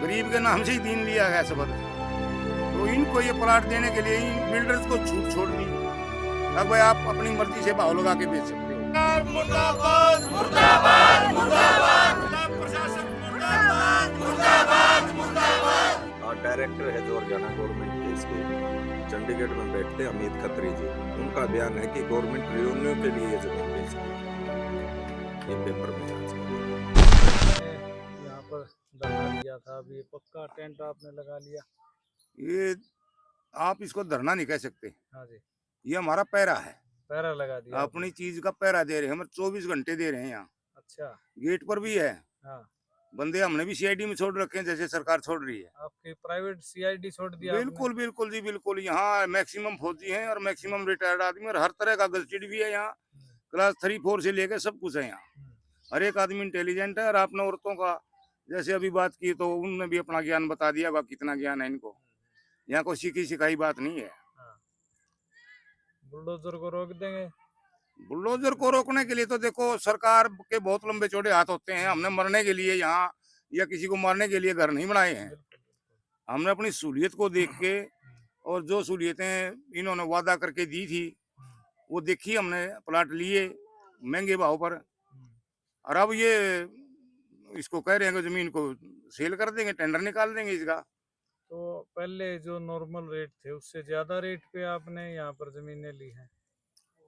गरीब के नाम से ही दीन लिया है सबक। तो इनको ये प्लाट देने के लिए इन बिल्डर्स को छूट छोड़ दी। अब भाई आप अपनी मर्जी से भाव लगा के बेच सकते हो। मुर्दाबाद मुर्दाबाद मुर्दाबाद प्रशासन मुर्दाबाद मुर्दाबाद मुर्दाबाद। डायरेक्टर है जो हरियाणा गवर्नमेंट के इसके चंडीगढ़ में बैठते अमित खत्री जी, उनका बयान है कि गवर्नमेंट रिवेन्यू के लिए ये जमीन बेचती है। ये पेपर में आज यहाँ पर धरना दिया था, अभी ये पक्का टेंट आपने लगा लिया। ये आप इसको धरना नहीं कह सकते। हाँ जी, ये हमारा पैरा है, पैरा लगा दिया अपनी चीज का पैरा दे रहे हैं। हम 24 घंटे दे रहे हैं यहाँ। अच्छा, गेट पर भी है। हाँ, बंदे हमने भी सीआईडी में छोड़ रखे हैं, जैसे सरकार छोड़ रही है। आपकी प्राइवेट सीआईडी छोड़ दिया बिल्कुल बिल्कुल जी बिल्कुल। यहाँ मैक्सिमम फौजी हैं और मैक्सिमम रिटायर्ड आदमी, और हर तरह का गजटेड भी है यहाँ। क्लास 3-4 से लेकर सब कुछ है यहाँ। हर एक आदमी इंटेलिजेंट है। और आपने औरतों का जैसे अभी बात की, तो उनने भी अपना ज्ञान बता दिया। कितना ज्ञान है इनको। यहाँ कोई सीखी सिखाई बात नहीं है। बुलडोजर को रोक देंगे। बुलडोजर को रोकने के लिए तो देखो सरकार के बहुत लंबे चौड़े हाथ होते हैं। हमने मरने के लिए यहाँ या किसी को मारने के लिए घर नहीं बनाए हैं। हमने अपनी सहूलियत को देख के, और जो सहूलियतें इन्होंने वादा करके दी थी वो देखी हमने। प्लाट लिए महंगे भाव पर, और अब ये इसको कह रहे हैं कि जमीन को सेल कर देंगे, टेंडर निकाल देंगे इसका। तो पहले जो नॉर्मल रेट थे उससे ज्यादा रेट पे आपने यहाँ पर जमीनें ली हैं।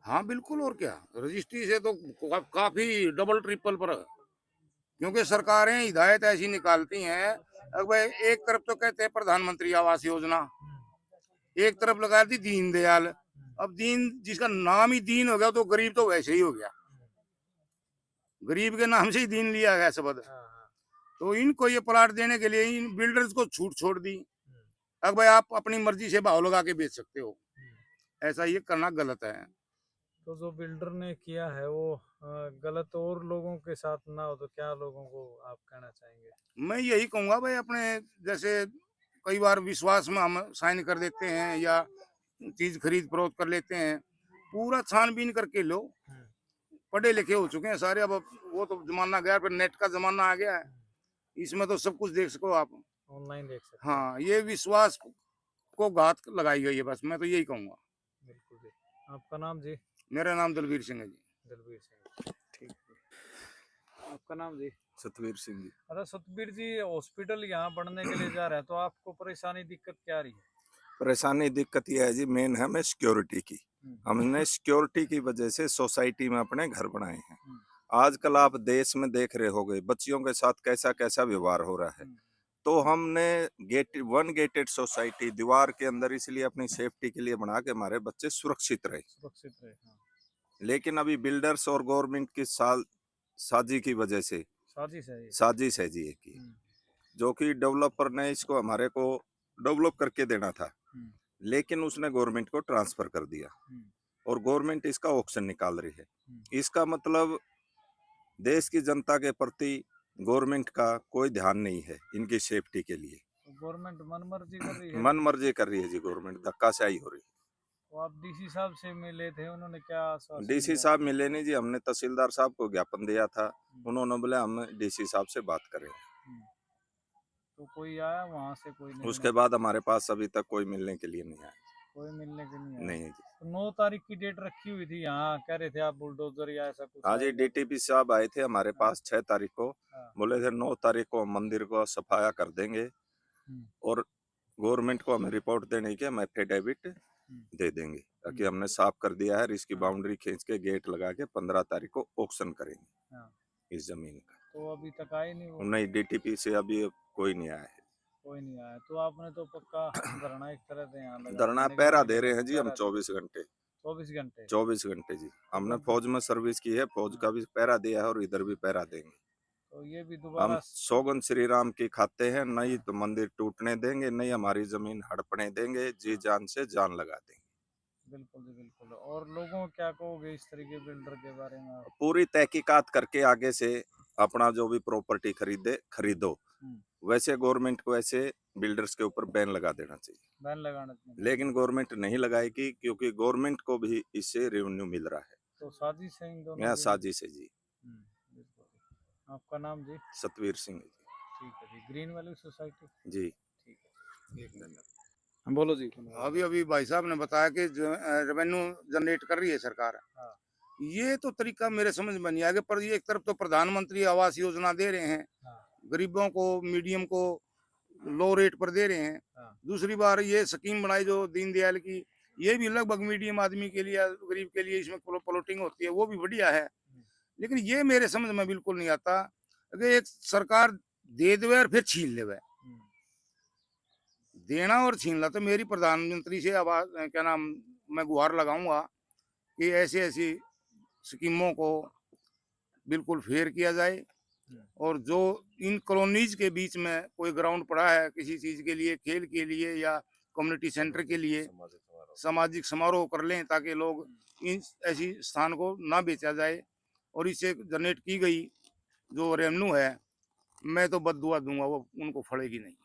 हाँ बिल्कुल, और क्या। रजिस्ट्री से तो काफी डबल ट्रिपल पर, क्योंकि सरकारें हिदायत ऐसी निकालती हैं। अब भाई एक तरफ तो कहते हैं प्रधानमंत्री आवास योजना, एक तरफ लगा दी दीनदयाल। अब दीन, जिसका नाम ही दीन हो गया, तो गरीब तो वैसे ही हो गया। गरीब के नाम से ही दीन लिया गया शब्द। तो इनको ये प्लाट देने के लिए इन बिल्डर्स को छूट छोड़ दी। अब भाई आप अपनी मर्जी से भाव लगा के बेच सकते हो। ऐसा ये करना गलत है। तो जो बिल्डर ने किया है वो गलत और लोगों के साथ ना हो, तो क्या लोगों को आप कहना चाहेंगे? मैं यही कहूंगा भाई, अपने जैसे कई बार विश्वास में हम साइन कर देते हैं या चीज खरीद फरोख्त कर लेते हैं, पूरा छानबीन करके लो। पढ़े लिखे हो चुके हैं सारे। अब वो तो जमाना गया, फिर नेट का जमाना आ गया है। इसमें तो सब कुछ देख सको आप, ऑनलाइन देख सकते। हाँ, ये विश्वास को घात लगाई गई है। बस मैं तो यही कहूंगा। बिल्कुल जी। आपका नाम जी? मेरा नाम दलबीर सिंह है जी। दलबीर सिंह, ठीक है। आपका नाम जी? सतवीर सिंह जी। अच्छा सतबीर जी, हॉस्पिटल यहाँ बनने के लिए जा रहे हैं, तो आपको परेशानी दिक्कत क्या आ रही है? परेशानी दिक्कत यह है जी, मेन है हमें सिक्योरिटी की। हमने सिक्योरिटी की वजह से सोसाइटी में अपने घर बनाए हैं। आजकल आप देश में देख रहे होंगे बच्चियों के साथ कैसा कैसा व्यवहार हो रहा है। तो हमने गेटेड सोसाइटी दीवार के अंदर इसलिए अपनी सेफ्टी के लिए बना के हमारे बच्चे सुरक्षित रहे। लेकिन अभी बिल्डर्स और गवर्नमेंट की साजी की वजह से साजिश है जी की, जो कि डेवलपर ने इसको हमारे को डेवलप करके देना था, लेकिन उसने गवर्नमेंट को ट्रांसफर कर दिया और गवर्नमेंट इसका ऑक्शन निकाल रही है। इसका मतलब देश की जनता के प्रति गवर्नमेंट का कोई ध्यान नहीं है इनकी सेफ्टी के लिए। गवर्नमेंट मनमर्जी कर रही है। मनमर्जी कर रही है जी गवर्नमेंट, धक्काशाही हो रही है। तो आप डीसी साहब से मिले थे, उन्होंने क्या आश्वासन डीसी दिया? साहब मिले नहीं जी, हमने तहसीलदार साहब को ज्ञापन दिया था, उन्होंने बोले हम डीसी साहब से बात करेंगे। तो कोई आया वहाँ से? कोई नहीं? उसके बाद हमारे पास अभी तक कोई मिलने के लिए नहीं आया। कोई मिलने के नहीं आया? नहीं जी। तो 9 तारीख की डेट रखी हुई थी, यहाँ कह रहे थे आप बुलडोजर या ऐसा कुछ? हाँ जी, डीटीपी साहब आए थे हमारे पास 6 तारीख को, बोले थे 9 तारीख को मंदिर को सफाया कर देंगे और गवर्नमेंट को हमें रिपोर्ट देने की हम एफिडेविट दे देंगे, ताकि हमने साफ कर दिया है। इसकी बाउंड्री खींच के गेट लगा के 15 तारीख को ऑक्शन करेंगे इस जमीन का। तो अभी तक आए नहीं वो? नहीं, डीटीपी से अभी कोई नहीं आया है। कोई नहीं आया। तो आपने तो पक्का धरना एक तरह से यहाँ लगा, धरना पहरा दे रहे हैं जी हम 24 घंटे। 24 घंटे जी। हमने फौज में सर्विस की है, फौज का भी पहरा दिया है और इधर भी पहरा देंगे। तो ये भी दोबारा हम सौगंध श्री राम की खाते हैं, नहीं तो मंदिर टूटने देंगे, नहीं हमारी जमीन हड़पने देंगे, जी जान से जान लगा देंगे। बिल्कुल जी बिल्कुल। और लोगों को क्या कहोगे इस तरीके बिल्डर के बारे में आप? पूरी तहकीकात करके आगे से अपना जो भी प्रॉपर्टी खरीदो। वैसे गवर्नमेंट को ऐसे बिल्डर्स के ऊपर बैन लगा देना चाहिए। बैन लगाना चाहिए, लेकिन गवर्नमेंट नहीं लगाएगी, क्योंकि गवर्नमेंट को भी इससे रेवेन्यू मिल रहा है। तो साजिश है इन दोनों यहाँ की? साजिश है जी। बिल्कुल। आपका नाम जी? सतवीर सिंह जी। ठीक है जी। Green valley society. जी। बोलो जी। अभी अभी भाई साहब ने बताया कि रेवेन्यू जनरेट कर रही है सरकार। हाँ। ये तो तरीका मेरे समझ में नहीं आएगा। पर ये एक तरफ तो प्रधानमंत्री आवास योजना दे रहे हैं, हाँ। गरीबों को, मीडियम को लो रेट पर दे रहे हैं। हाँ। दूसरी बार ये स्कीम बनाई जो दीनदयाल की, ये भी लगभग मीडियम आदमी के लिए, गरीब के लिए इसमें प्लॉटिंग होती है, वो भी बढ़िया है। लेकिन ये मेरे समझ में बिल्कुल नहीं आता कि एक सरकार दे दे और फिर छीन ले। देना और छीनना तो मेरी प्रधानमंत्री से आवाज क्या नाम मैं गुहार लगाऊंगा कि ऐसी ऐसी स्कीमों को बिल्कुल फेयर किया जाए। और जो इन कॉलोनीज के बीच में कोई ग्राउंड पड़ा है किसी चीज के लिए, खेल के लिए या कम्युनिटी सेंटर के लिए, सामाजिक समारोह कर लें ताकि लोग इन ऐसी स्थान को ना बेचा जाए। और इससे जनरेट की गई जो रेवेन्यू है, मैं तो बददुआ दूंगा वो उनको फड़ेगी नहीं।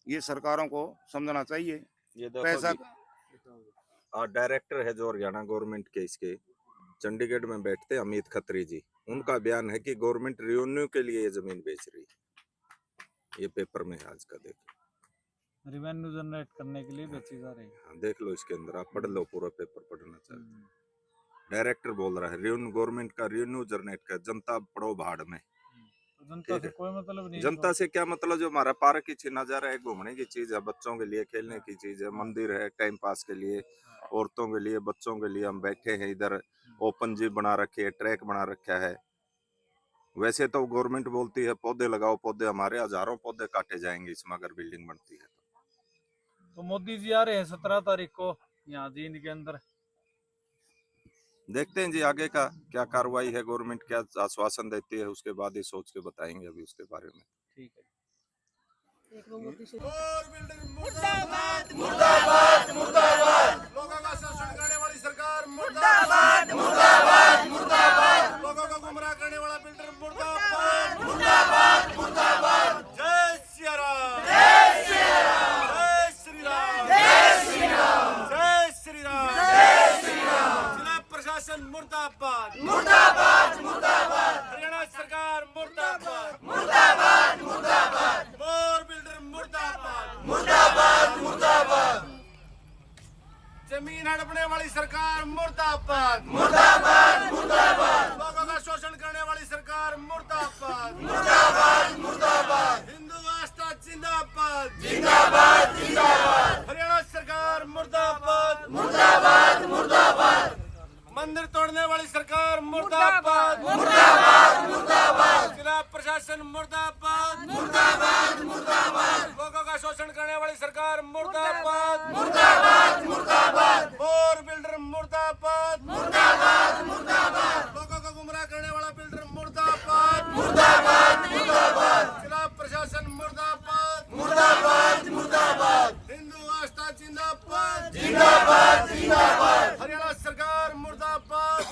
ये सरकारों को समझना चाहिए। ये देखो पैसा डायरेक्टर है जो हरियाणा गवर्नमेंट के, इसके चंडीगढ़ में बैठते अमित खत्री जी, उनका बयान है कि गवर्नमेंट रेवेन्यू के लिए ये जमीन बेच रही है। ये पेपर में है आज का, देखो रेवेन्यू जनरेट करने के लिए बेची जा रही है। हाँ, देख लो इसके अंदर, आप पढ़ लो, पूरा पेपर पढ़ना चाहिए। डायरेक्टर बोल रहा है रेवेन्यू गवर्नमेंट का रेवेन्यू जनरेट कर, जनता पड़ो भाड़ में। तो जनता से कोई मतलब नहीं। जनता से क्या मतलब, जो हमारा पार्क की नजारा है, घूमने की चीज है, बच्चों के लिए खेलने की चीज है, मंदिर है टाइम पास के लिए, औरतों के लिए, बच्चों के लिए। हम बैठे हैं इधर, ओपन जिम बना रखे है, ट्रैक बना रखा है। वैसे तो गवर्नमेंट बोलती है पौधे लगाओ, पौधे हमारे हजारों पौधे काटे जाएंगे इसमें अगर बिल्डिंग बनती है तो मोदी जी आ रहे हैं 17 तारीख को यहाँ जींद के अंदर। देखते हैं जी आगे का क्या कार्रवाई है, गवर्नमेंट क्या आश्वासन देती है, उसके बाद ही सोच के बताएंगे अभी उसके बारे में। ठीक है। और बिल्डर मुर्दाबाद मुर्दाबाद मुर्दाबाद। लोगों का शोषण करने वाली सरकार मुर्दाबाद मुर्दाबाद मुर्दाबाद। लोगों को गुमराह करने वाला बिल्डर मुर्दाबाद मुर्दाबाद मुर्दाबाद। जय श्री राम, जय श्री राम, जय श्री राम, जय श्री राम, जय श्री राम, जय श्री राम। जिला प्रशासन मुर्दाबाद मुर्दाबाद मुर्दाबाद। हरियाणा सरकार मुर्दाबाद मुर्दाबाद मुर्दाबाद। और बिल्डर मुर्दाबाद मुर्दाबाद मुर्दाबाद। जमीन हड़पने वाली सरकार मुर्दाबाद मुर्दाबाद मुर्दाबाद। लोगों का शोषण करने वाली सरकार मुर्दाबाद मुर्दाबाद मुर्दाबाद। हिंदू आस्था जिंदाबाद जिंदाबाद जिंदाबाद। हरियाणा सरकार मुर्दाबाद मुर्दाबाद मुर्दाबाद। मंदिर तोड़ने वाली सरकार मुर्दाबाद मुर्दाबाद मुर्दाबाद। जिला प्रशासन मुर्दाबाद मुर्दाबाद मुर्दाबाद। लोगों का शोषण करने वाली सरकार मुर्दाबाद मुर्दाबाद मुर्दाबाद। और बिल्डर मुर्दाबाद मुर्दाबाद मुर्दाबाद। लोगों को गुमराह करने वाला बिल्डर मुर्दाबाद मुर्दाबाद मुर्दाबाद। जिला प्रशासन मुर्दाबाद मुर्दाबाद मुर्दाबाद। हिंदू आस्था जिंदाबाद जिंदाबाद जिंदाबाद। हरियाणा सरकार मुर्दाबाद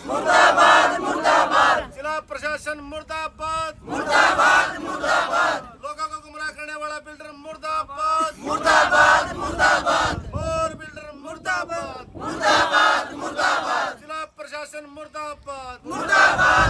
मुर्दाबाद मुर्दाबाद। जिला प्रशासन मुर्दाबाद मुर्दाबाद मुर्दाबाद। लोगों को गुमराह करने वाला बिल्डर मुर्दाबाद मुर्दाबाद मुर्दाबाद। और बिल्डर मुर्दाबाद मुर्दाबाद मुर्दाबाद। जिला प्रशासन मुर्दाबाद मुर्दाबाद।